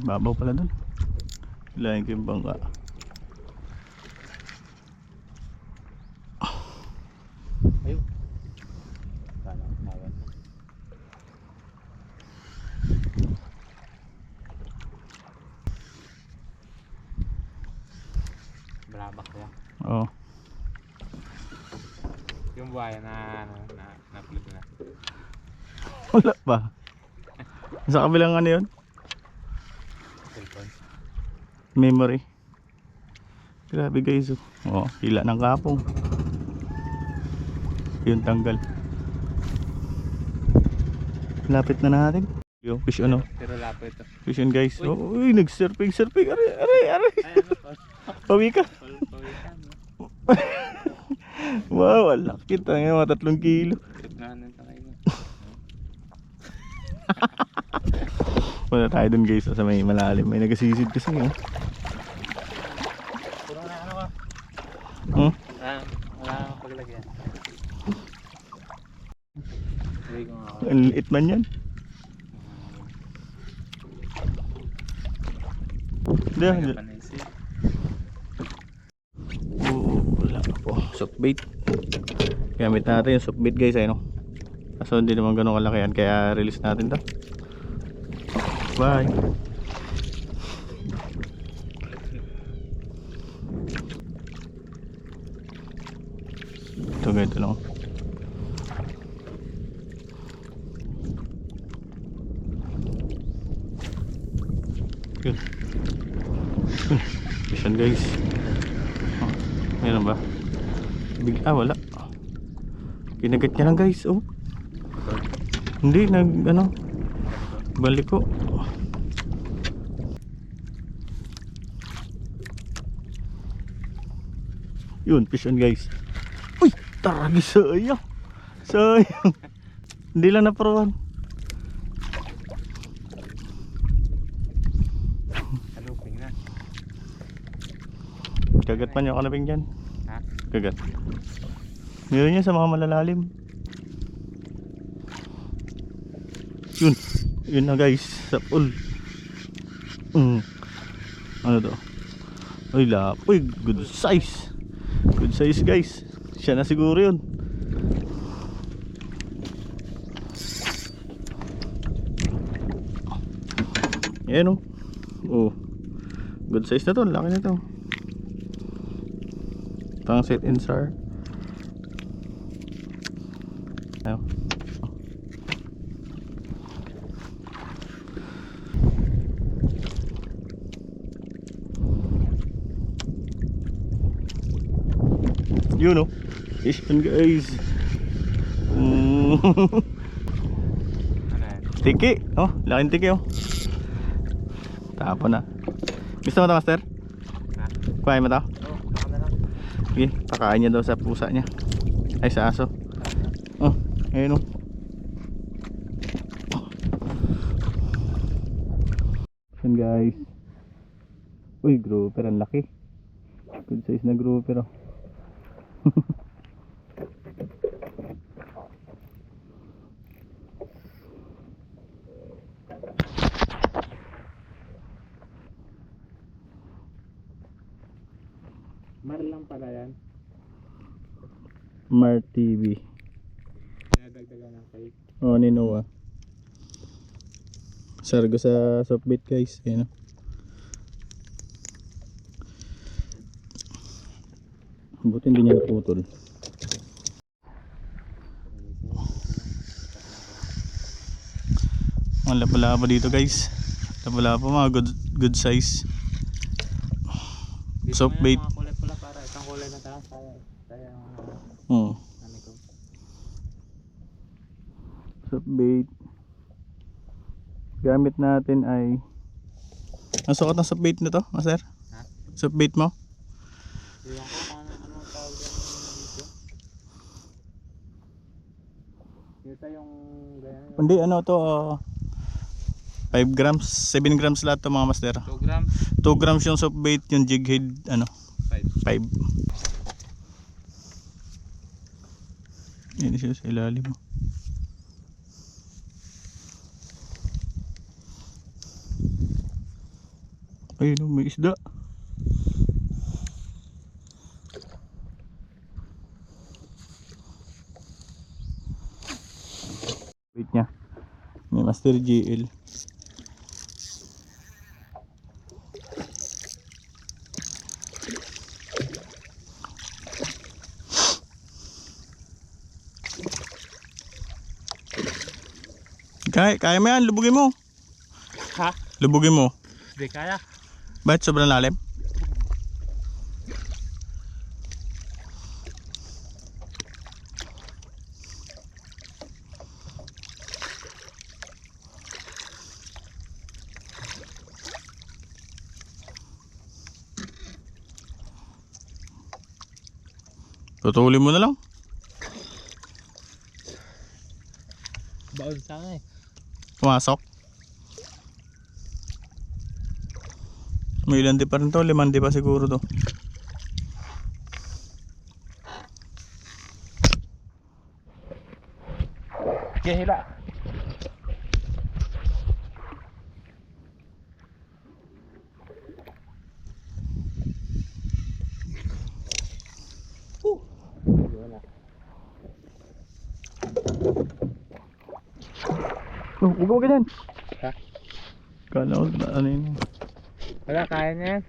Babaw pala dun. Lain ko yung bangka. Ayun. Kala ko mawan mo. Balabak ya. Oo. Yung buhaya na upload na. Wala pa. Sa kabilang ano yun? Cellphone. Memory. Grabe guys. Oh, hila ng kapong. Yun tanggal. Lapit na natin. Yung fish ano? Pero lapo ito. Fish on guys. Uy. Oh, uy, nag-surfing. Aray. Ay ano pa? Pawi ka. Pawikan. Wow, wala kita ngayon mga 3 kilo. Shoot nga nun sa kayo. Punta tayo dun guys sa may malalim. May nagasisid kasi oh. Puro na ano ka? Wala kang paglagyan. Sabi ko nga ako. Ang liit man yan. Hindi. Oo, wala po. Soft bait. Gamit natin yung soft bait guys ay no. Kaso hindi naman ganun kalaki yan. Kaya release natin to. Bye. Ito ganito lang. Yun. Vision guys. Meron ba? Wala. Kinagat niya lang guys. Oh. Hindi balik ko. Yun, fish on guys. Uy, taragi sayang. Hindi lang naparuan. Aluping na. Kagat pa niyo kanaping dyan. Ha? Kagat. Meron niya sa mga malalalim. Yun na guys, sa pool. Ano to? Ay lapoy, good size. Good size guys. Siya na siguro yun. Ayan oh. Good size na to, laki na to. Pang set in star. Ayan. Yun o. Fish on guys. Ano yan? Tiki. Oh, laking tiki oh. Tapo na. Gusto mo ito master? Ha? Kuhain mo ito? Oo, baka na lang. Okay, pakain niya daw sa pusa niya. Ay sa aso. Oh, ayun oh. Yun guys. Uy, grouper ang laki. Good size na grouper oh. Mar lang pala yan. Mar TV. Nadagdagan ng cake. Oh, ni Noah. Sargo sa softbait guys. Ayan oh. Buti hindi niya naputol. Ang lapalapa dito guys. Lapalapa mga good size. Dito Soft mo bait. yan, mga kulay pula para isang kulay na tayo. Kaya Oh, ano ko. soft bait. Gamit natin ay ang sukat ng soft bait nito, master? Ha? Soft bait mo? Iwan ko kung ano tawag yan dito. Dito yung ganyan. Hindi ano to 5 grams, 7 grams lahat to mga master. 2 grams. 2 grams yung soft bait, yung jig head ano 5. 5. Yan siya sa ilalim mo. Ayun, may isda. Wait niya. May Master GL. Kaya mo yan, lubugin mo. Ha? Lubugin mo. Hindi kaya. Bakit sobrang lalim? Tutulin mo na lang. Baon sana eh. Pumasok. May ilan di pa rin to, 5 di pa siguro to. Hila. Oh, ugaw ka dyan. Ha? Kala ko, ano yun? Wala, kaya niya yan.